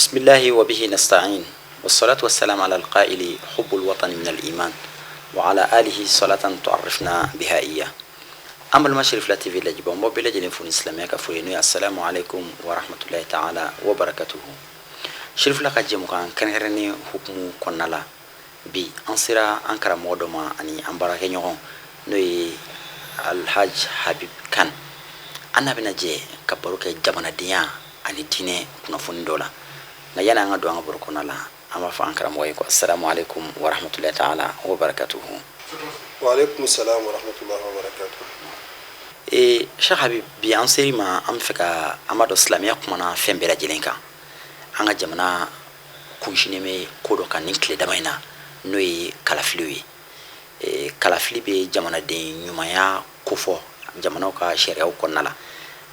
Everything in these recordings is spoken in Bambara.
بسم الله وبه نستعين والصلاة والسلام على القائل حب الوطن من الإيمان وعلى آله صلاة تعرفنا بها إياه. أما المشرف لا تي في لجبا موبيل جنين فون إسلامية كفرينو السلام عليكم ورحمة الله تعالى وبركاته. شرف لك جمكان كان هرني حكم كنلا بي أنصرا أنكر مودما أني أمبارك نيون نوي الحاج حبيب كان أنا بنجي كبروك جبنا ديا أني تيني كنا فون دولا na yana nga doanga burkona la ama fa ankara moy ko assalamu alaikum wa rahmatullahi ta'ala wa barakatuh. Wa alaikum assalam wa rahmatullahi wa barakatuh. Cheikh Habib bi an seri ma am feka amado islamiya kuma na fembera jilenka anga jamana kunshine me kodo kan ninkle damaina noy kalafliwi kalafli be jamana de nyumaya kufo jamana ka sharia ko nala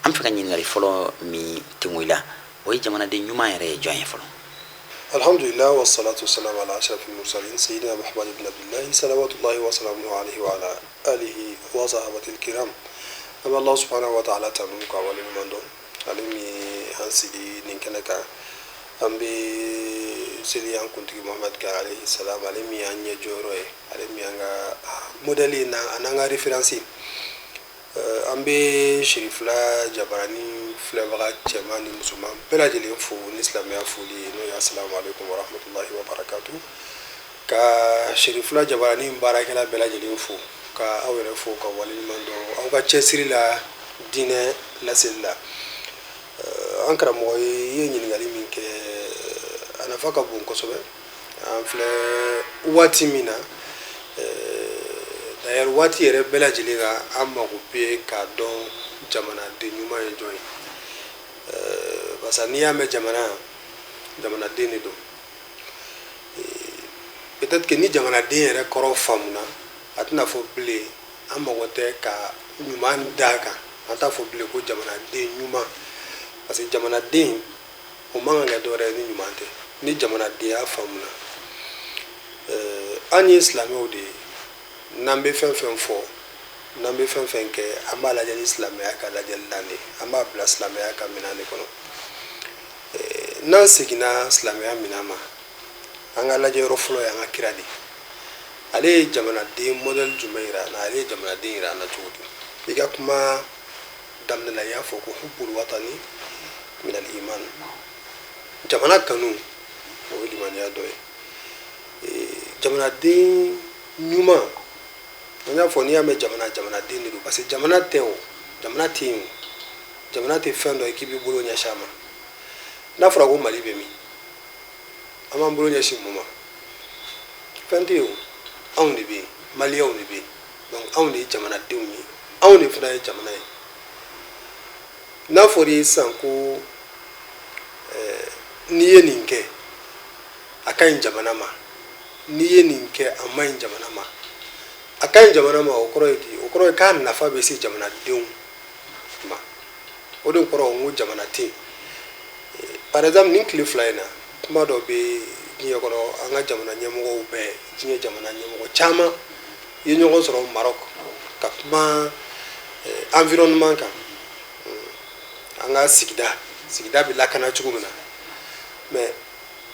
am feka nyingari folo mi timwila وي جمانا دي نيوما يري جوين فلو. الحمد لله والصلاة والسلام على أشرف المرسلين سيدنا محمد بن عبد الله صلوات الله وسلامه عليه وعلى آله وصحبه الكرام. أما الله سبحانه وتعالى تنوك أولي من دون علمي هنسي نكنك أم بي سيدي أن كنت محمد عليه السلام علمي أن يجوروي علمي أن موديلي أنا ريفرنسي أم بي شريف لا جبراني فلبغا جماني مسلمان بلا جلين فو الإسلام يا فولي نو السلام عليكم ورحمة الله وبركاته كا شريف لا جبراني مبارك لا بلا جلين فو كا أول فو كا ولي مندو أو كا تشسري لا دين لا سلا أنكر موي ينين غالي منك أنا فاكا بون كسبة أم فلا واتي منا d'ailleurs wati yere bela jiliga amma ko be ka don jamana de nyuma enjoy basa niya me jamana de ne do peut-être que ni jamana de yere koro famuna atna fo blé amma wote ka nyuma ndaka anta fo blé ko jamana de nyuma parce que jamana de o manga dore ni nyuma te ni jamana de ya famuna ani islam o de nambe fen fo nambe fen ke amba la jali islamia ka la jali lani amba bla islamia ka minani kono nan sigina islamia minama anga la jero flo ya ngakiradi ale jamana de model jumeira na ale jamana de ira na tuudi biga kuma damna la ya fo ko hubbul watani min al iman jamana kanu o liman ya doy jamana de nyuma on a fourni à mes jamana dini parce que jamana teo jamana team jamana te fendo ekibi bolonya shama na fura go mali be mi ama bolonya shi muma fentio on ni be mali on ni be donc on ni jamana team mi on ni fura jamana na fori sanko niye ninke akan jamana ma niye ninke amain jamana ma akan jamana ma okoro kan nafa be si jamana deun ma odon koro ngu jamana ti par exemple nin cliff liner kuma do be ni yokoro anga jamana nyemo be jinye jamana nyemo chama yenyo ko soro Maroc ka kuma environnement ka anga sigida bi lakana chugumna mais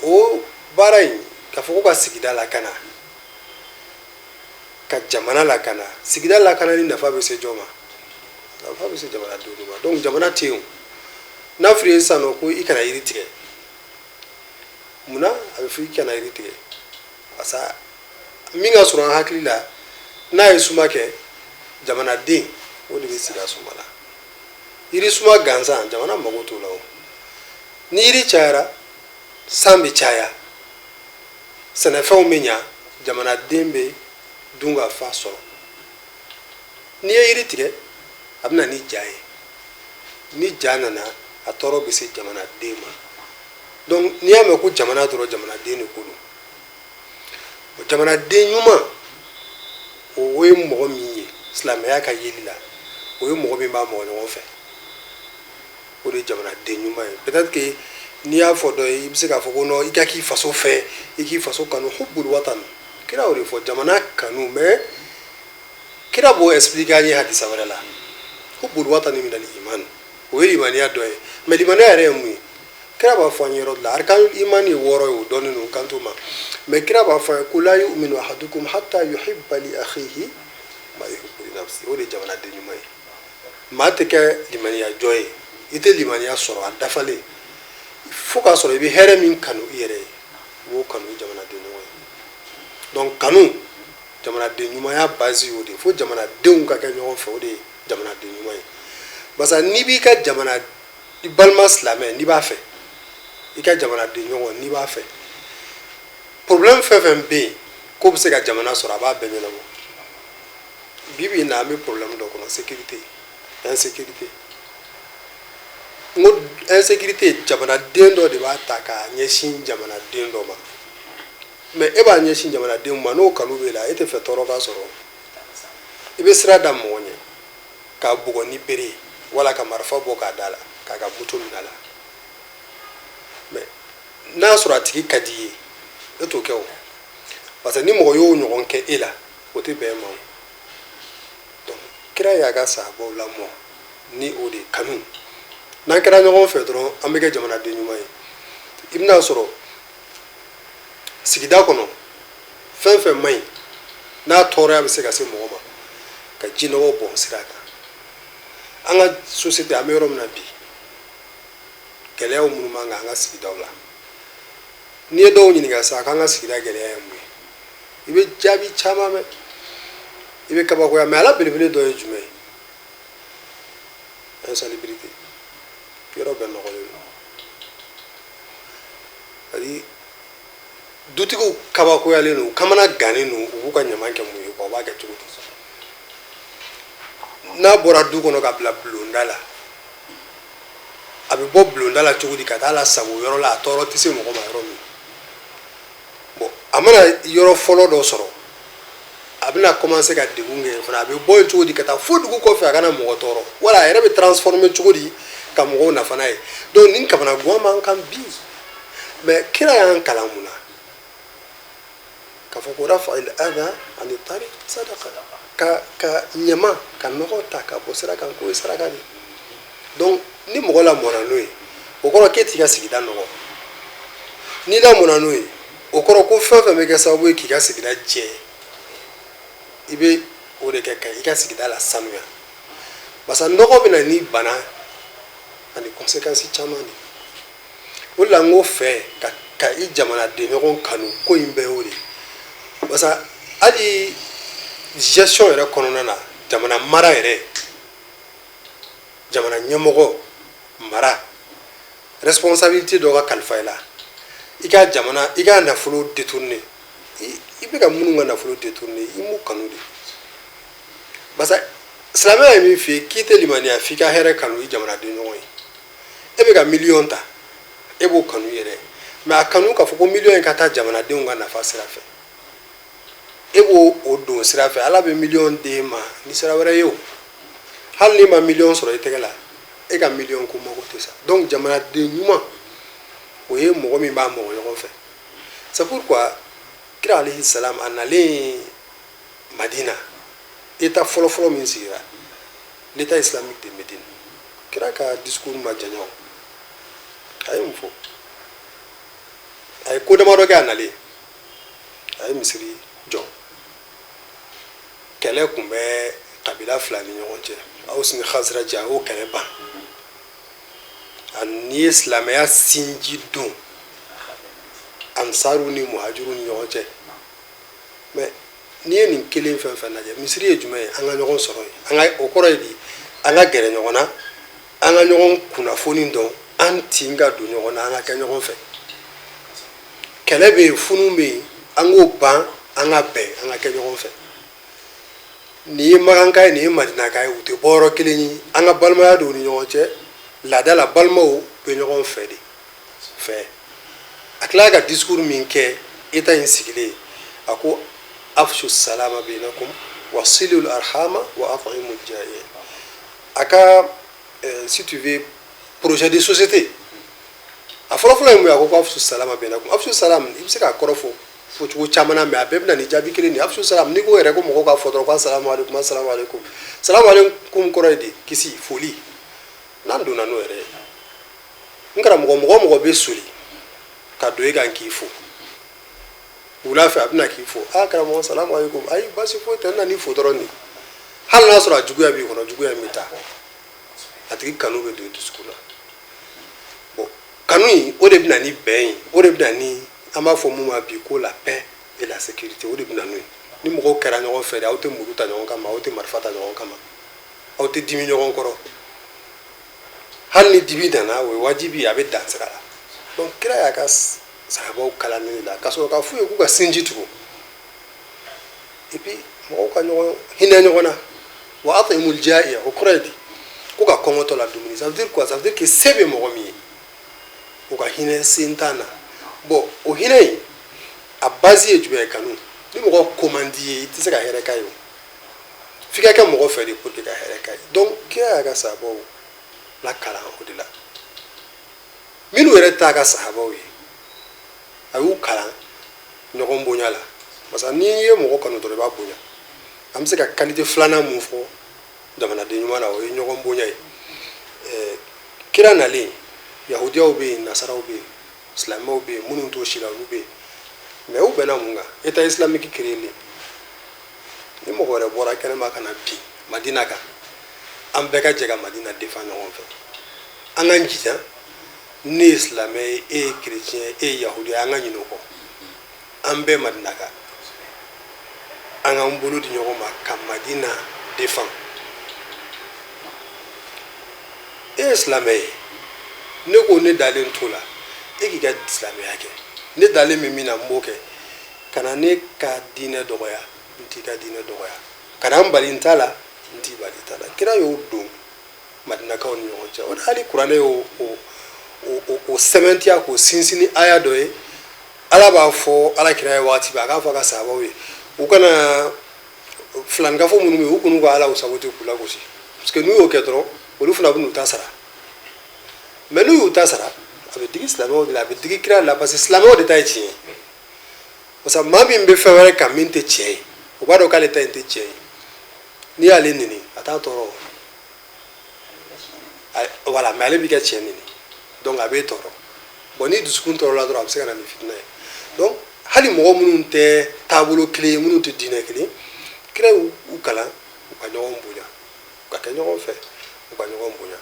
o barai ka foko ka sigida lakana ka jamana la kana sigida la kana ni nafa be se joma nafa be se jamana do donc jamana teun na free sano ko ikana irite muna abi fi kana irite asa minga suran haklila na yesuma ke jamana de o de be siga sumala iri suma ganza jamana magoto lawo ni iri chara sambi chaya sana fa umenya jamana dembe dunga fa soro ni yiri tige abna ni jaye ni jana na atoro bisi jamana dema donc ni ame ku jamana doro jamana deni kulu jamana de nyuma o we mo mi islam ya ka yilila o we mo bi ba mo no fe o de jamana de nyuma peut-être que ni a fodo ibise ka foko no ikaki faso fe iki faso kanu hubbul watan kira ori fo jamana kanu me kira bo expliquer ni hadisa wala hubbul watani min al iman o iman ya doy me liman ya re mu kira b'a fɔ an yɔrɔ la arkanul iman ye wɔɔrɔ ye o dɔɔnin no kan t'o ma mais kira b'a fɔ ko la yu'minu ahadukum hatta yuhibba li akhihi ma yuhibbu li nafsihi o de jamanaden ɲuman ye maa tɛ kɛ limaniya jɔ ye i tɛ limaniya sɔrɔ a dafalen fo k'a sɔrɔ i bɛ hɛrɛ min kanu i yɛrɛ ye i b'o kanu i jamanaden ɲuman ye donc kanu jamanaden ɲumanya base y'o de ye fo jamanadenw ka kɛ ɲɔgɔn fɛ o de ye jamanaden ɲuman ye barisa n'i b'i ka jamana i balima silamɛ n'i b'a fɛ i ka jamanaden ɲɔgɔn n'i b'a fɛ problème fɛn fɛn bɛ yen k'o bɛ se ka jamana sɔrɔ a b'a bɛɛ ɲɛnabɔ bi bi in na an bɛ problème dɔ kɔnɔ sécurité insécurité n ko insécurité jamanaden dɔ de b'a ta k'a ɲɛsin jamanaden dɔ ma mais e b'a ɲɛsin jamanadenw ma n'o kanu b'e la e tɛ fɛ tɔɔrɔ ka sɔrɔ i bɛ sira da mɔgɔ ɲɛ k'a bugɔ ni bere ye wala ka marifa bɔ k'a da la k'a ka moto minɛ a la mais n'a sɔrɔ a tigi ka di i ye e t'o kɛ o parce que ni mɔgɔ y'o ɲɔgɔn kɛ e la o tɛ bɛn e ma o donc kira y'a ka sahabaw lamɔ ni o de kanu n'an kɛra ɲɔgɔn fɛ dɔrɔn an bɛ kɛ jamanaden ɲuman ye i bɛna sɔrɔ sigida kɔnɔ fɛn fɛn man ɲi n'a tɔɔrɔya bɛ se ka se mɔgɔ ma ka jinɔgɔ bɔn sira kan an ka société an bɛ yɔrɔ min na bi gɛlɛyaw minnu b'an kan an ka sigidaw la n'i ye dɔw ɲininka sisan k'an ka sigida gɛlɛya ye mun ye i bɛ jaabi caman mɛn i bɛ kabakoya mais ala belebele dɔ ye jumɛn ye insalubrité yɔrɔ bɛɛ nɔgɔlen don c'est-à-dire dutigiw kabakoyalen don u kamana gannen don u b'u ka ɲaman kɛ mun ye u b'a kɛ cogo di n'a bɔra du kɔnɔ ka bila bulonda la a bɛ bɔ bulonda la cogo di ka taa lasago yɔrɔ la a tɔɔrɔ tɛ se mɔgɔ ma yɔrɔ min bon a mana yɔrɔ fɔlɔ dɔ sɔrɔ a bɛna commencer ka degun kɛ fana a bɛ bɔ yen cogo di ka taa fo dugu kɔfɛ a kana mɔgɔ tɔɔrɔ wala a yɛrɛ bɛ transformer cogo di ka mɔgɔw nafa n'a ye donc nin kamana guwan b'an kan bi mais kira y'an kalan mun na k'a fɔ ko rafa'il adha ani tariq sadaqa ka ɲama ka nɔgɔ ta ka bɔ sira kan k'o ye saraka de donc ni mɔgɔ lamɔna n'o ye o kɔrɔ k'e t'i ka sigida nɔgɔ n'i lamɔna n'o ye o kɔrɔ ko fɛn fɛn bɛ kɛ sababu ye k'i ka sigida jɛ i bɛ o de kɛ ka i ka sigida la sanuya barisa nɔgɔ bɛ na ni bana ani conséquences caman de o de la n ko fɛ ka i jamanaden ɲɔgɔn kanu ko in bɛɛ y'o de barisa hali gestion yɛrɛ kɔnɔna na jamana mara yɛrɛ jamana ɲɛmɔgɔ mara responsabilité dɔ ka kalifa i la i ka jamana i ka nafolo détourner i bɛ ka minnu ka nafolo détourner i m'u kanu de barisa silamɛya ye min f'i ye k'i tɛ limaniya f'i ka hɛrɛ kanu i jamanaden ɲɔgɔn ye e bɛ ka miliyɔn ta e b'o kanu i yɛrɛ mais a kanu k'a fɔ ko miliyɔn in ka taa jamanadenw ka nafa sira fɛ e b'o o don sira fɛ ala bɛ miliyɔn d'e ma ni sira wɛrɛ ye o hali n'i ma miliyɔn sɔrɔ i tɛgɛ la e ka miliyɔn ko mago tɛ sa donc jamanaden ɲuman o ye mɔgɔ min b'a mɔgɔ ɲɔgɔn fɛ c'est pourquoi kira alayhi salam a nalen Madina état fɔlɔfɔlɔ min sigira l'état islamique de Médine kira ka discours ma janya o a ye mun fɔ a ye ko damadɔ kɛ a nalen a ye misiri jɔ kɛlɛ kun bɛ kabila fila ni ɲɔgɔn cɛ Aws ni Khazraj a y'o kɛlɛ ban ani ye silamɛya sinji don ansaru ni muhajiru ni ɲɔgɔn cɛ mais n'i ye nin kelen fɛn fɛn lajɛ misiri ye jumɛn ye an ka ɲɔgɔn sɔrɔ ye an ka o kɔrɔ ye di an ka gɛrɛ ɲɔgɔn na an ka ɲɔgɔn kunnafoni dɔn an tin ka don ɲɔgɔn na an ka kɛ ɲɔgɔn fɛ kɛlɛ bɛ yen funu bɛ yen an k'o ban an ka bɛn an ka kɛ ɲɔgɔn fɛ nin ye makanka ye nin ye madinaka ye u tɛ bɔ yɔrɔ kelen ye an ka balimaya don u ni ɲɔgɔn cɛ laada la balimaw bɛ ɲɔgɔn fɛ de fɛ a tilala ka discours min kɛ état in sigilen a ko afshu salama bainakum wasilul arhama wa at'imul ja'i a ka si tu veux projet de société a fɔlɔfɔlɔ ye mun ye a ko afshu salama bainakum afshu salam i bɛ se k'a kɔrɔ fɔ fɔcogo caman na mais a bɛɛ bɛ na ni jaabi kelen de ye afshu salam n'i ko yɛrɛ ko mɔgɔw k'a fɔ dɔrɔn ko asalamu aleykum asalamu aleykum salamu aleykum kɔrɔ ye de kisi foli n'an donna n'o yɛrɛ ye ngara mɔgɔ bɛ soli ka don e kan k'i fo wula fɛ a bɛna k'i fo karamɔgɔ salamu aleykum ayi basi foyi tɛ n na n'i fo dɔrɔn de hali n'a sɔrɔ a juguya b'i kɔnɔ juguya in bɛ taa a tigi kanu bɛ don i dusukun na bon kanu in o de bɛ na ni bɛn ye o de bɛ na ni an b'a fɔ mun ma bi ko la paix et la sécurité o de bɛ na n'o ye ni mɔgɔw kɛra ɲɔgɔn fɛ de aw tɛ muru ta ɲɔgɔn kama aw tɛ marifa ta ɲɔgɔn kama aw tɛ dimi ɲɔgɔn kɔrɔ hali ni dibi nana o ye wajibi a bɛ dan sira la donc kira y'a ka sahabaw kalanni la ka sɔrɔ k'a f'u ye k'u ka sinji tugu et puis mɔgɔw ka ɲɔgɔn hinɛ ɲɔgɔn na wa atimul jaa'iya o kɔrɔ ye di ko ka kɔngɔtɔ la dumuni ça veut dire quoi ça veut dire que se bɛ mɔgɔ min ye o ka hinɛ sen t'an na bon o hinɛ in a base ye jumɛn ye kanu ni mɔgɔ ko man di ye i tɛ se ka hɛrɛ k'a ye o f'i ka kɛ mɔgɔ fɛ de pour que ka hɛrɛ k'a ye donc kira y'a ka sahabaw lakalan o de la minnu yɛrɛ t'a ka sahabaw ye a y'u kalan ɲɔgɔn bonya la parce que n'i ye mɔgɔ kanu dɔrɔn i b'a bonya an bɛ se ka qualité filanan mun fɔ jamanaden ɲuman na o ye ɲɔgɔn bonya ye kira nalen yahudiyaw bɛ yen nasaraw bɛ yen silamɛw bɛ yen minnu t'o si la olu bɛ yen mais u bɛnna mun kan état islamique créé ni mɔgɔ wɛrɛ bɔra kɛnɛma ka na bin madina kan an bɛɛ ka jɛ ka madina défend ɲɔgɔn fɛ an k'an jija ne ye silamɛ ye e ye chrétien ye e ye yahudi ye an ka ɲinɛ o kɔ an bɛɛ madina kan an k'an bolo di ɲɔgɔn ma ka madina défend e ye silamɛ ye ne ko ne dalen t'o la e k'i ka silamɛya kɛ ne dalen bɛ min na n b'o kɛ ka na ne ka diinɛ dɔgɔya n t'i ka diinɛ dɔgɔya ka na n bali n ta la n t'i bali ta la kira y'o don madinakaw ni ɲɔgɔn cɛ o de hali kuranɛ y'o o sɛbɛntiya k'o sinsin ni aya dɔ ye ala b'a fɔ ala kira ye waati bɛɛ a k'a fɔ a ka sahabaw ye u kana filanikafo minnu bɛ yen u k'u ka ala sago tɛ k'u lagosi parce que n'u y'o kɛ dɔrɔn olu fana bɛ n'u ta sara mais n'u y'u ta sara a bɛ digi silamɛw de la a bɛ digi kira la parce que silamɛw de ta ye tiɲɛ ye parce que maa min bɛ fɛn wɛrɛ kan min tɛ tiɲɛ ye o b'a dɔn k'ale ta in tɛ tiɲɛ ye n'i y'ale nɛni a t'a tɔɔrɔ voilà mais ale b'i ka tiɲɛ nɛni donc a b'e tɔɔrɔ bon ni dusukun tɔɔrɔla dɔrɔn a bɛ se ka na ni fitina ye donc hali mɔgɔ minnu tɛ taabolo kelen ye minnu tɛ diinɛ kelen kira y'u kalan u ka ɲɔgɔn bonya u ka kɛ ɲɔgɔn fɛ u ka ɲɔgɔn bonya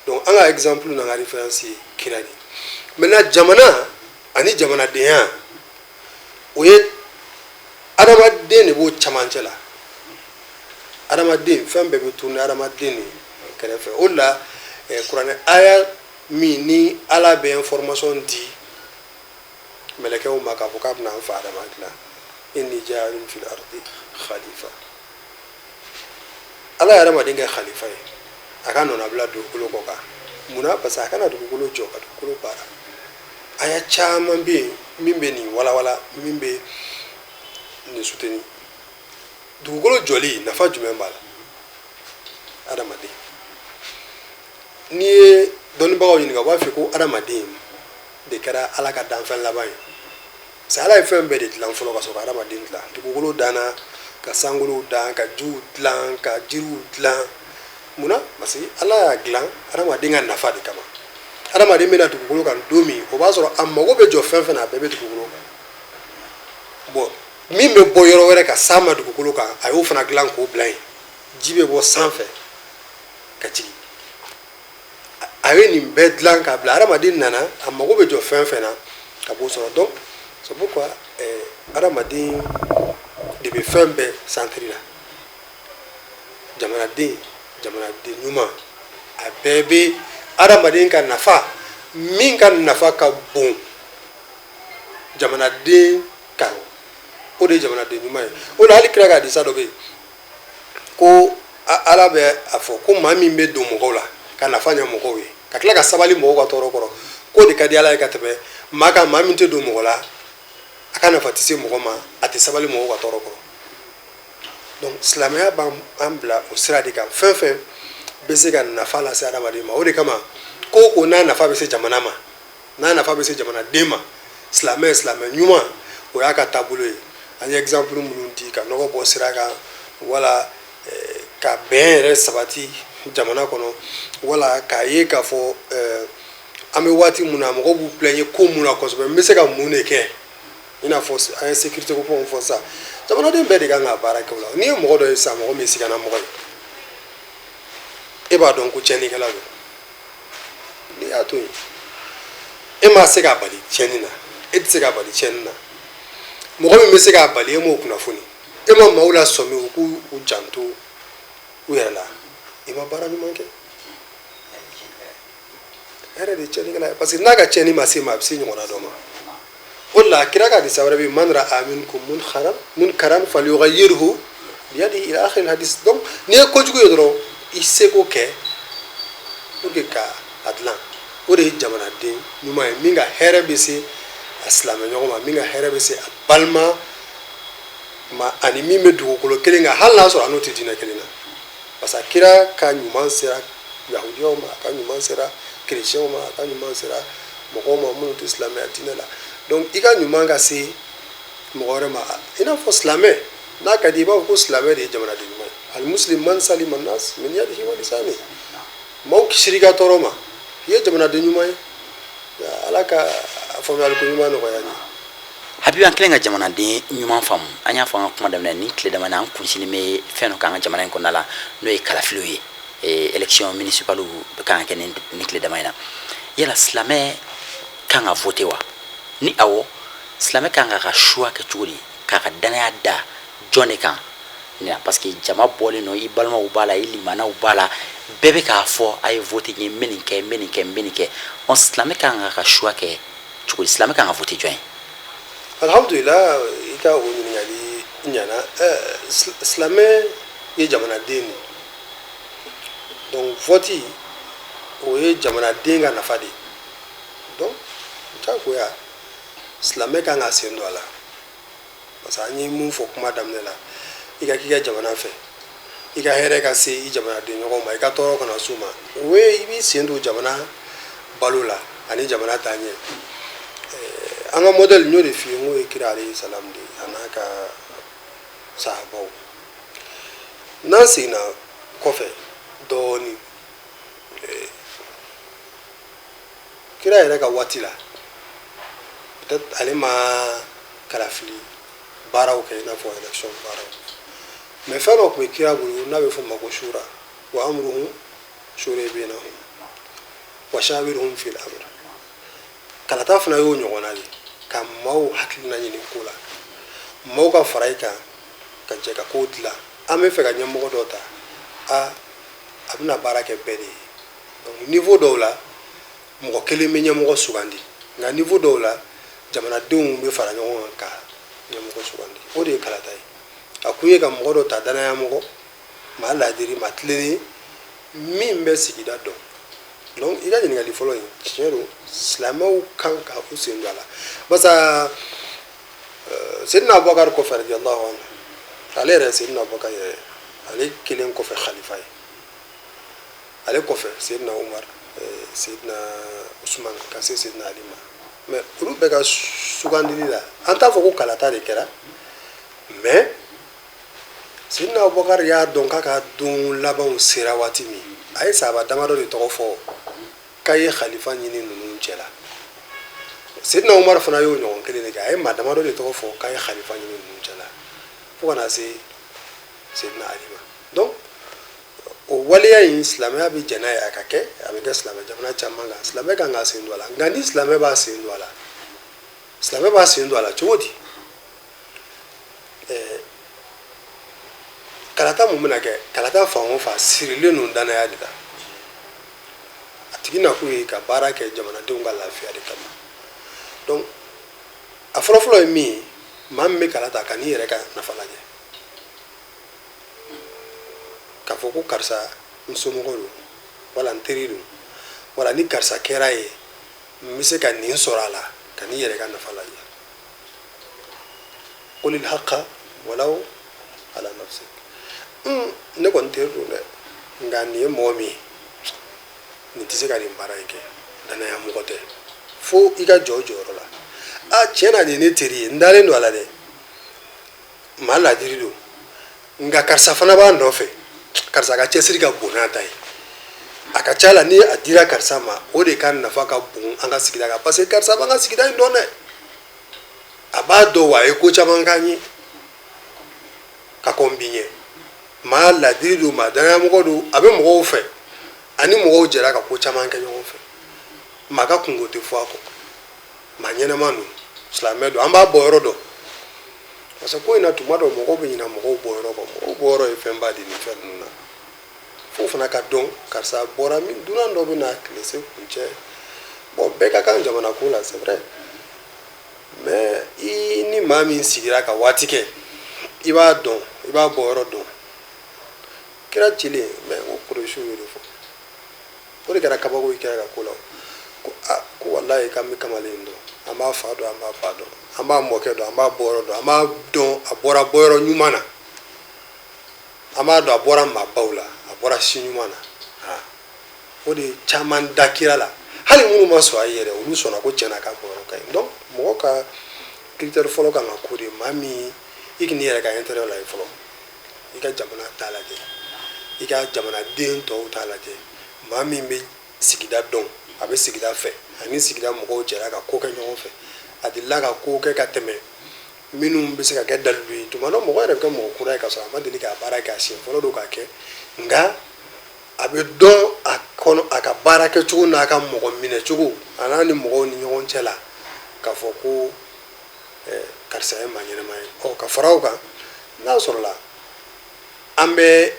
donc an ka exemple n'an ka référence ye kira de maintenant jamana ani jamanadenya o ye adamaden de b'o camancɛ la adamaden fɛn bɛɛ bɛ tourner adamaden de kɛrɛfɛ o de la kuranɛ aya min ni ala bɛ information di mɛlɛkɛw ma k'a fɔ k'a bɛna an fa adama dilan inni jaa'ilun fil ardi khalifa ala ye adamaden kɛ khalifa ye a ka nɔnabila dugukolo kɔ kan munna parce que a kana dugukolo jɔ ka dugukolo baara aya caman bɛ yen min bɛ nin walawala min bɛ nin soutenir dugukolo jɔli nafa jumɛn b'a la adamaden n'i ye dɔnnibagaw ɲininka u b'a fɔ ko adamaden de kɛra ala ka danfɛn laban ye parce que ala ye fɛn bɛɛ de dilan fɔlɔ ka sɔrɔ ka adamaden dilan dugukolo danna ka sankolow dan ka jiw dilan ka jiriw dilan munna parce que ala y'a dilan adamaden ka nafa de kama adamaden bɛna dugukolo kan don min o b'a sɔrɔ a mago bɛ jɔ fɛn fɛn na a bɛɛ bɛ dugukolo kan bon min bɛ bɔ yɔrɔ wɛrɛ ka s'a ma dugukolo kan a y'o fana dilan k'o bila yen ji bɛ bɔ sanfɛ ka jigin a ye nin bɛɛ dilan k'a bila adamaden nana a mago bɛ jɔ fɛn fɛn na ka b'o sɔrɔ donc c'est pourquoi adamaden de bɛ fɛn bɛɛ centre la jamanaden ɲuman a bɛɛ bɛ adamaden ka nafa min ka nafa ka bon jamanaden kan o de ye jamanaden ɲuman ye o la hali kira ka hadisa dɔ bɛ yen ko ala bɛ a fɔ ko maa min bɛ don mɔgɔw la ka nafa ɲɛ mɔgɔw ye ka tila ka sabali mɔgɔw ka tɔɔrɔ kɔrɔ k'o de ka di ala ye ka tɛmɛ maa kan maa min tɛ don mɔgɔ la a ka nafa tɛ se mɔgɔ ma a tɛ sabali mɔgɔw ka tɔɔrɔ kɔrɔ donc silamɛya b'an bila o sira de kan fɛn fɛn bɛ se ka nafa lase adamaden ma o de kama ko o ko n'a nafa bɛ se jamana ma n'a nafa bɛ se jamanaden ma silamɛ ɲuman o y'a ka taabolo ye an ye exemple minnu di ka nɔgɔ bɔ sira kan wala ka bɛn yɛrɛ sabati jamana kɔnɔ wala k'a ye k'a fɔ an bɛ waati mun na mɔgɔw b'u plaigner ko mun na kosɛbɛ n bɛ se ka mun de kɛ i n'a fɔ an ye sécurité ko kuma fɔ sa jamanaden bɛɛ de kan ka baara kɛ o la n'i ye mɔgɔ dɔ ye sisan mɔgɔ min sigana mɔgɔ ye e b'a dɔn ko tiɲɛnikɛla don n'i y'a to yen e ma se k'a bali tiɲɛni na e tɛ se k'a bali tiɲɛni na mɔgɔ min bɛ se k'a bali e m'o kunnafoni e ma maaw lasɔmi u k'u janto u yɛrɛ la i ma baara ɲuman kɛ hɛrɛ de ye tiɲɛnikɛla ye parce que n'a ka tiɲɛni ma se ma a bɛ se ɲɔgɔnna dɔ ma o de la kira ka hadisa wɛrɛ bɛ yen man ra'a minkum munkaran falyughayyirhu biyadihi ila akhir hadis donc n'i ye kojugu ye dɔrɔn i seko kɛ pour que ka a dilan o de ye jamanaden ɲuman ye min ka hɛrɛ bɛ se a silamɛɲɔgɔn ma min ka hɛrɛ bɛ se a balima ma ani min bɛ dugukolo kelen kan hali n'a sɔrɔ a n'o tɛ diinɛ kelen na parce que kira ka ɲuman sera yahudiyaw ma a ka ɲuman sera kerecɛnw ma a ka ɲuman sera mɔgɔw ma minnu tɛ silamɛya diinɛ la donc i ka ɲuman ka se mɔgɔ wɛrɛ ma i n'a fɔ silamɛ n'a ka di i b'a fɔ ko silamɛ de ye jamanaden ɲuman ye alimuslim man salima nas min yadihi wa lisanihi maaw kisiri ka tɔɔrɔ ma i ye jamanaden ɲuman ye ala ka faamuyali ko ɲuman nɔgɔya ni Habibi an kelen ka jamanaden ɲuman faamu an y'a fɔ an ka kuma daminɛ ni tile dama na an kunsini bɛ fɛn dɔ k'an ka jamana in kɔnɔna la n'o ye kalafiliw ye élection municipale kan ka kɛ ni tile dama in na yala silamɛ kan ka voter wa ni awɔ silamɛ kan ka choix kɛ cogo di k'a ka danaya da jɔn de kan parce que jama bɔlen no i balimaw b'a la i limanaw b'a la bɛɛ bɛ k'a fɔ a ye voter n ye n bɛ nin kɛ n bɛ nin kɛ n bɛ nin kɛ silamɛ kan ka choix kɛ cogo di silamɛ kan ka voter jɔn ye alhamdulillah i ka o ɲininkali ɲana silamɛ ye jamanaden de donc vote o ye jamanaden ka nafa de ye donc jagoya silamɛ kan ka sen don a la parce que an ye mun fɔ kuma daminɛ la i ka k'i ka jamana fɛ i ka hɛrɛ ka se i jamanaden ɲɔgɔn ma i ka tɔɔrɔ kana s'u ma o ye i b'i sen don jamana balo la ani jamana taaɲɛ an ka modèle n y'o de f'i ye n k'o ye kira alayhi salam de ye a n'a ka sahabaw n'an seginna kɔfɛ dɔɔni kira yɛrɛ ka waati la peut-être ale ma kalafili baaraw kɛ i n'a fɔ élection baaraw mais fɛn dɔ tun bɛ kira bolo n'a bɛ fɔ o ma ko shura wa amruhum shura bainahum wa shawirhum fil amr kalata fana y'o ɲɔgɔnna de ka maaw hakilina ɲini ko la maaw ka fara i kan ka jɛ ka ko dilan an bɛ fɛ ka ɲɛmɔgɔ dɔ ta a bɛna baara kɛ bɛɛ de ye donc niveau dɔw la mɔgɔ kelen bɛ ɲɛmɔgɔ sugandi nka niveau dɔw la jamanadenw bɛ fara ɲɔgɔn kan ka ɲɛmɔgɔ sugandi o de ye kalata ye a kun ye ka mɔgɔ dɔ ta danaya mɔgɔ maa ladiri maa tilennen min bɛ sigida dɔn donc i ka ɲininkali fɔlɔ in tiɲɛ don silamɛw kan ka u sen don a la barisa Seydina Abubakar kɔfɛ radiyallahu anhu ale yɛrɛ Seydina Abubakar yɛrɛ ale kelen kɔfɛ khalifa ye ale kɔfɛ Seydina Umar Seydina Usman ka se Seydina Ali ma mais olu bɛɛ ka sugandili la an t'a fɔ ko kalata de kɛra mais Seydina Abubakar y'a dɔn k'a ka don labanw sera waati min a ye sahaba damadɔ de tɔgɔ fɔ k'a ye khalifa ɲini ninnu cɛ la Seydina Umar fana y'o ɲɔgɔn kelen de kɛ a ye maa damadɔ de tɔgɔ fɔ k'a ye khalifa ɲini ninnu cɛ la fo ka na se Seydina Ali ma donc o waleya in silamɛya bɛ jɛn n'a ye a ka kɛ a bɛ kɛ silamɛ jamana caman kan silamɛ kan ka sen don a la nka ni silamɛ b'a sen don a la silamɛ b'a sen don a la cogo di kalata mun bɛna kɛ kalata fan o fan sirilen don danaya de la a tigi na kun ye ka baara kɛ jamanadenw ka lafiya de kama donc a fɔlɔfɔlɔ ye min ye maa min bɛ kalata ka n'i yɛrɛ ka nafa lajɛ k'a fɔ ko karisa n somɔgɔ don wala n teri don wala ni karisa kɛra ye n bɛ se ka nin sɔrɔ a la ka n'i yɛrɛ ka nafa lajɛ qulil haqqa walaw ala nafsik ne kɔni teri don dɛ nka nin ye mɔgɔ min ye nin tɛ se ka nin baara in kɛ danaya mɔgɔ tɛ fo i ka jɔ o jɔyɔrɔ la a tiɲɛ na nin ye ne teri ye n dalen don a la dɛ maa ladiri don nka karisa fana b'a nɔfɛ karisa ka cɛsiri ka bon n'a ta ye a ka ca la ni a dira karisa ma o de ka nafa ka bon an ka sigida kan parce que karisa b'an ka sigida in dɔn dɛ a b'a dɔn wa a ye ko caman k'an ye ka kɔn bi ɲɛ maa ladiri don maa danayamɔgɔ don a bɛ mɔgɔw fɛ ani mɔgɔw jɛra ka ko caman kɛ ɲɔgɔn fɛ maa ka kungo tɛ fɔ a kɔ maa ɲɛnɛma don silamɛ don an b'a bɔ yɔrɔ dɔn parce que ko in na tuma dɔ mɔgɔw bɛ ɲina mɔgɔw bɔ yɔrɔ kɔ mɔgɔw bɔ yɔrɔ ye fɛnba de ni fɛn ninnu na fo fana ka dɔn karisa bɔra min dunan dɔ bɛ na tile se kuncɛ bon bɛɛ ka kan jamana ko la c'est vrai mais i ni maa min sigira ka waati kɛ i b'a dɔn i b'a bɔ yɔrɔ dɔn kira cilen mais o kɔrɔsiw y'o de fɔ o de kɛra kabako i kɛra ka ko la ko ko walayi k'an bɛ kamalen dɔn an b'a fa dɔn an b'a ba dɔn an b'a mɔkɛ dɔn an b'a bɔ yɔrɔ dɔn an b'a dɔn a bɔra bɔyɔrɔ ɲuman na an b'a dɔn a bɔra maabaw la a bɔra si ɲuman na o de caman da kira la hali minnu ma sɔn a ye yɛrɛ olu sɔnna ko tiɲɛna k'a bɔyɔrɔ ka ɲi donc mɔgɔ ka critère fɔlɔ kan ka ko de maa min i k'i n'i yɛrɛ ka intérêt lajɛ fɔlɔ i ka jamana t'a lajɛ i ka jamanaden tɔw t'a lajɛ maa min bɛ sigida dɔn a bɛ sigida fɛ ani sigida mɔgɔw jɛra ka ko kɛ ɲɔgɔn fɛ a delila ka ko kɛ ka tɛmɛ minnu bɛ se ka kɛ dalilu ye tuma dɔ mɔgɔ yɛrɛ bɛ kɛ mɔgɔ kura ye ka sɔrɔ a ma deli k'a baara kɛ a siɲɛ fɔlɔ don k'a kɛ nka a bɛ dɔn a kɔnɔ a ka baara kɛcogo n'a ka mɔgɔ minɛcogo a n'a ni mɔgɔw ni ɲɔgɔn cɛ la k'a fɔ ko karisa ye maa ɲɛnɛma ye ka fara o kan n'a sɔrɔla an bɛ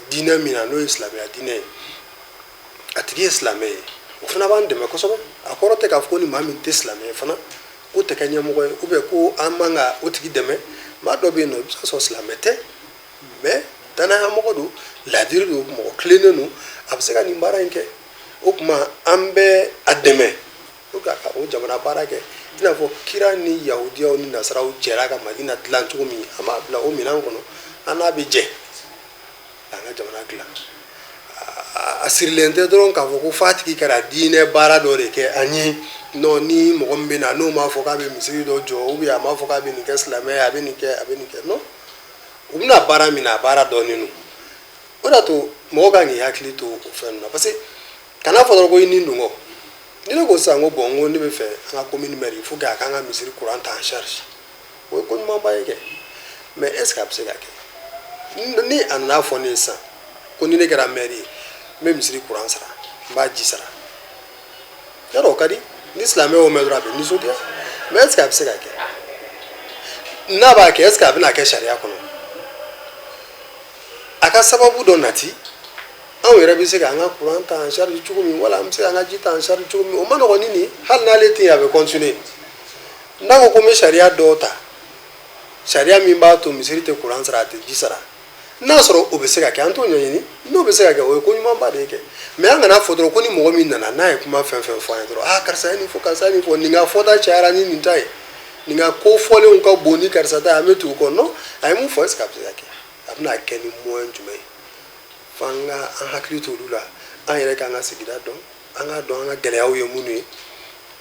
diinɛ min na n'o ye silamɛya diinɛ ye a tigi ye silamɛ ye o fana b'an dɛmɛ kosɛbɛ a kɔrɔ tɛ k'a fɔ ko ni maa min tɛ silamɛ ye fana ko tɛ kɛ ɲɛmɔgɔ ye ou bien ko an man ka o tigi dɛmɛ maa dɔ bɛ yen nɔ i bɛ se ka sɔrɔ silamɛ tɛ mais danayamɔgɔ don ladiri don mɔgɔ tilennen don a bɛ se ka nin baara in kɛ o tuma an bɛ a dɛmɛ pour que a ka o jamana baara kɛ i n'a fɔ kira ni yahudiyaw ni nasaraw jɛra ka madina dilan cogo min an b'a bila o minɛn kɔnɔ an n'a bɛ jɛ an ka jamana dilan a sirilen tɛ dɔrɔn k'a fɔ ko f'a tigi kɛra diinɛ baara dɔ de kɛ an ye non ni mɔgɔ min bɛ na n'o m'a fɔ k'a bɛ misiri dɔ jɔ ou bien a m'a fɔ k'a bɛ nin kɛ silamɛ ye a bɛ nin kɛ a bɛ nin kɛ non u bɛna baara min na a baara dɔɔnin don o de y'a to mɔgɔ kan k'i hakili to o fɛn ninnu na parce que kana fɔ dɔrɔn ko i ni dun kɔ ni ne ko sisan ko bon n ko ne bɛ fɛ an ka commune maire il faut que a k'an ka misiri courant ta en charge o ye ko ɲumanba ye kɛ mais est ce que a bɛ se ka kɛ ni a nana fɔ ne ye sisan ko ni ne kɛra maire ye n bɛ misiri courant sara n b'a ji sara yarɔ o ka di ni silamɛ y'o mɛn dɔrɔn a bɛ nisɔndiya mais est ce que a bɛ se ka kɛ n'a b'a kɛ est ce que a bɛna kɛ sariya kɔnɔ a ka sababu dɔ nati anw yɛrɛ bɛ se k'an ka courant ta en charge cogo min wala an bɛ se k'an ka ji ta en charge cogo min o ma nɔgɔn ni nin hali n'ale tɛ yen a bɛ continuer n'a ko ko n bɛ sariya dɔw ta sariya min b'a to misiri tɛ courant sara a tɛ ji sara n'a sɔrɔ o bɛ se ka kɛ an t'o ɲɛɲini n'o bɛ se ka kɛ o ye ko ɲumanba de ye kɛ mais an kana fɔ dɔrɔn ko ni mɔgɔ min nana n'a ye kuma fɛn fɛn fɔ an ye dɔrɔn karisa ye nin fɔ karisa ye nin fɔ nin ka fɔta cayara ni nin ta ye nin ka ko fɔlenw ka bon ni karisa ta ye an bɛ tugu kɔ non a ye mun fɔ est ce que a bɛ se ka kɛ a bɛna kɛ ni moyen jumɛn ye f'an ka an hakili to olu la an yɛrɛ k'an ka sigida dɔn an k'a dɔn an ka gɛlɛyaw ye minnu ye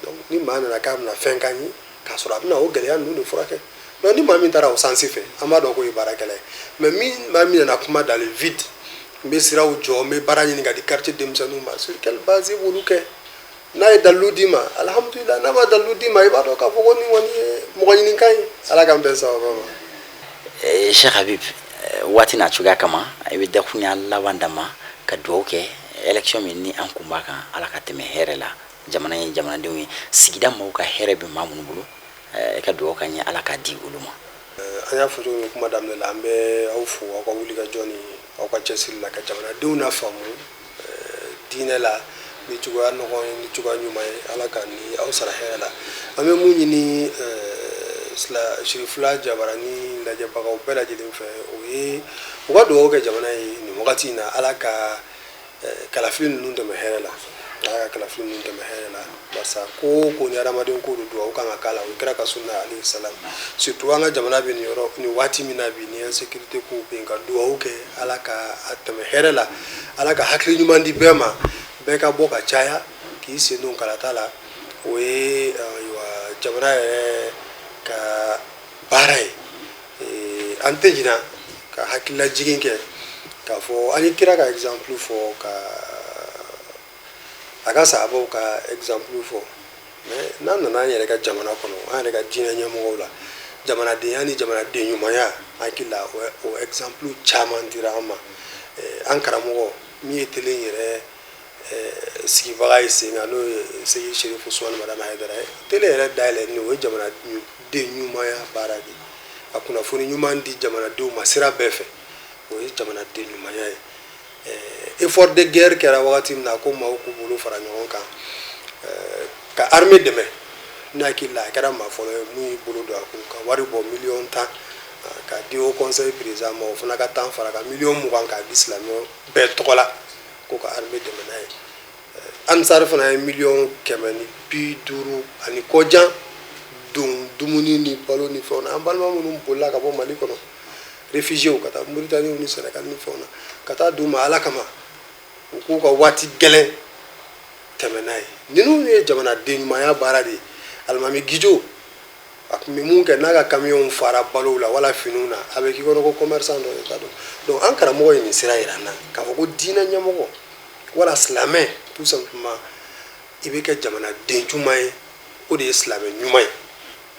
donc ni maa nana k'a bɛna fɛn k'an ye k'a sɔrɔ a bɛna o gɛlɛya ninnu de furakɛ donc ni maa min taara o sansi fɛ an b'a dɔn k'o ye baarakɛla ye mais maa min nana kuma dans le vide n bɛ siraw jɔ n bɛ baara ɲini ka di quartier denmisɛnninw ma sur quelle base i b'olu kɛ n'a ye dalilu d'i ma alhamdulilah n'a ma dalilu d'i ma i b'a dɔn k'a fɔ ko nin kɔni ye mɔgɔ ɲinikan ye ala k'an bɛn sababa ma. Sheikh Habib waati n'a cogoya kama i bɛ dakurunya laban d'a ma ka dugawu kɛ élection min ni an kun b'a kan ala ka tɛmɛ hɛrɛ la jamana ye jamanadenw ye sigida mɔgɔw ka hɛrɛ bɛ maa minnu bolo i ka dugawu ka ɲɛ ala k'a di olu ma. an y'a fɔ cogo min kuma daminɛ la an bɛ aw fo aw ka wulikajɔ ni aw ka cɛsiri la ka jamanadenw lafaamu diinɛ la ni cogoya nɔgɔ ye ni cogoya ɲuman ye ala ka ni aw sara hɛrɛ la an bɛ mun ɲini sirifila jabarani lajɛbagaw bɛɛ lajɛlen fɛ o ye u ka dugawu kɛ jamana ye nin wagati in na ala ka kalafili ninnu tɛmɛ hɛrɛ la ala ka kalafili ninnu tɛmɛ hɛrɛ la barisa ko ko ni adamaden ko don dugawu kan ka k'a la o kɛra ka sunna alayhi salam surtout an ka jamana bɛ nin waati min na bi ni insécurité kow bɛ yen ka dugawu kɛ ala ka a tɛmɛ hɛrɛ la ala ka hakili ɲuman di bɛɛ ma bɛɛ ka bɔ ka caya k'i sen don kalata la o ye jamana yɛrɛ ka baara ye an tɛ ɲina ka hakililajigin kɛ k'a fɔ an ye kira ka exemple fɔ ka a ka sahabaw ka exemple fɔ mais n'an nana an yɛrɛ ka jamana kɔnɔ an yɛrɛ ka diinɛ ɲɛmɔgɔw la jamanadenya ni jamanaden ɲumanya an hakili la o exemple caman dira an ma an karamɔgɔ min ye tele yɛrɛ sigibaga ye sen kan n'o ye segi sherifu usumani madama hayidara ye tele yɛrɛ dayɛlɛ ni o ye jamanaden ɲumanya baara de a kunnafoni ɲuman di jamanadenw ma sira bɛɛ fɛ o ye jamanaden ɲumanya ye effort de guerre kɛra wagati min na ko maaw k'u bolo fara ɲɔgɔn kan ka armée dɛmɛ ne hakili la a kɛra maa fɔlɔ ye mun y'i bolo don a kun ka wari bɔ 10,000,000 ka di au conseil président ma o fana ka tan fara ka 20,000,000 k'a di silamɛw bɛɛ tɔgɔ la ko ka armée dɛmɛ n'a ye ansar fana ye 150,000 ani kɔjan don dumuni ni balo ni fɛnw na an balima minnu bolila ka bɔ Mali kɔnɔ réfugiés ka taa Mauritanie ni Sénégal ni fɛnw na ka taa d'u ma Ala kama u k'u ka waati gɛlɛn tɛmɛ n'a ye ninnu ye jamanaden ɲumanya baara de ye alimami Gijo a tun bɛ mun kɛ n'a ka camion fara balow la wala finiw na a bɛ k'i kɔnɔ ko commerçant dɔ de ta don donc an karamɔgɔ ye nin sira yira an na k'a fɔ ko diinɛ ɲɛmɔgɔ wala silamɛ tout simplement i bɛ kɛ jamanaden ɲuman ye o de ye silamɛ ɲuman ye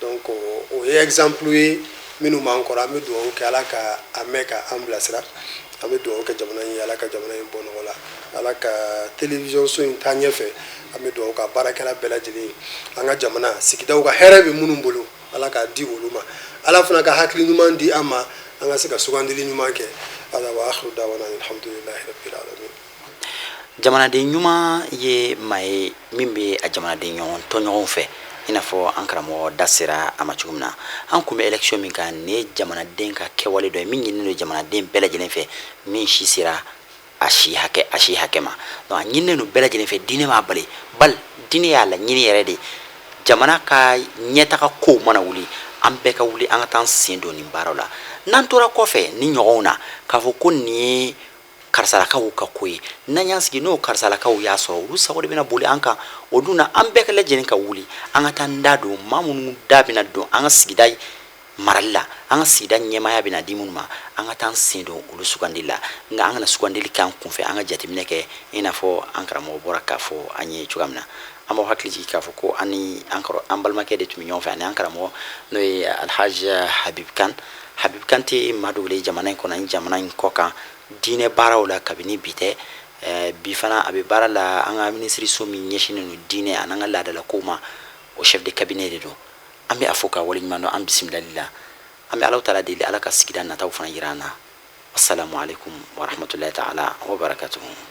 donc o ye exemple ye minnu b'an kɔrɔ an bɛ dugawu kɛ Ala ka a mɛn ka an bilasira an bɛ dugawu kɛ jamana in ye Ala ka jamana in bɔ nɔgɔ la Ala ka télévision so in taa ɲɛfɛ an bɛ dugawu ka baarakɛla bɛɛ lajɛlen ye an ka jamana sigidaw ka hɛrɛ bɛ minnu bolo Ala k'a di olu ma Ala fana ka hakili ɲuman di an ma an ka se ka sugandili ɲuman kɛ ala wa akhiru da'wana alhamdulillahi rabbil alamin. Jamanaden ɲuman ye maa ye min bɛ a jamanaden tɔɲɔgɔnw fɛ i n'a fɔ an karamɔgɔ da sera a ma cogo min na an kun bɛ élection min kan nin ye jamanaden ka kɛwale dɔ ye min ɲininen don jamanaden bɛɛ lajɛlen fɛ min si sera a si hakɛ ma donc a ɲininen don bɛɛ lajɛlen fɛ diinɛ m'a bali diinɛ y'a laɲini yɛrɛ de jamana ka ɲɛtaga kow mana wuli an bɛɛ ka wuli an ka taa an sen don nin baaraw la n'an tora kɔfɛ ni ɲɔgɔnw na k'a fɔ ko nin ye karisalakaw ka ko ye n'an y'an sigi n'o karisalakaw y'a sɔrɔ olu sago de bɛna boli an kan o dun na an bɛɛ ka lajɛlen ka wuli an ka taa n da don maa minnu da bɛna don an ka sigida marali la an ka sigida ɲɛmaya bɛna di minnu ma an ka taa an sen don olu sugandili la nka an kana sugandili kɛ an kunfɛ an ka jateminɛ kɛ i n'a fɔ an karamɔgɔ bɔra k'a fɔ an ye cogoya min na an b'aw hakili jigin k'a fɔ ko an balimakɛ de tun bɛ ɲɔgɔn fɛ ani an karamɔgɔ n'o ye Alhaji Habib Kan tɛ maa dogolen ye jamana in kɔnɔ ni jamana in kɔ kan diinɛ baaraw la kabini bi tɛ bi fana a bɛ baara la an ka minisiriso min ɲɛsinnen don diinɛ ani an ka laadalakow ma o chef de cabinet de don an bɛ a fɔ k'a waleɲuman dɔn an bisimilali la an bɛ Alahu taala deli Ala ka sigida nataw fana jira an na assalamu alaikum wa rahmatullahi ta'ala wa barakatuhu.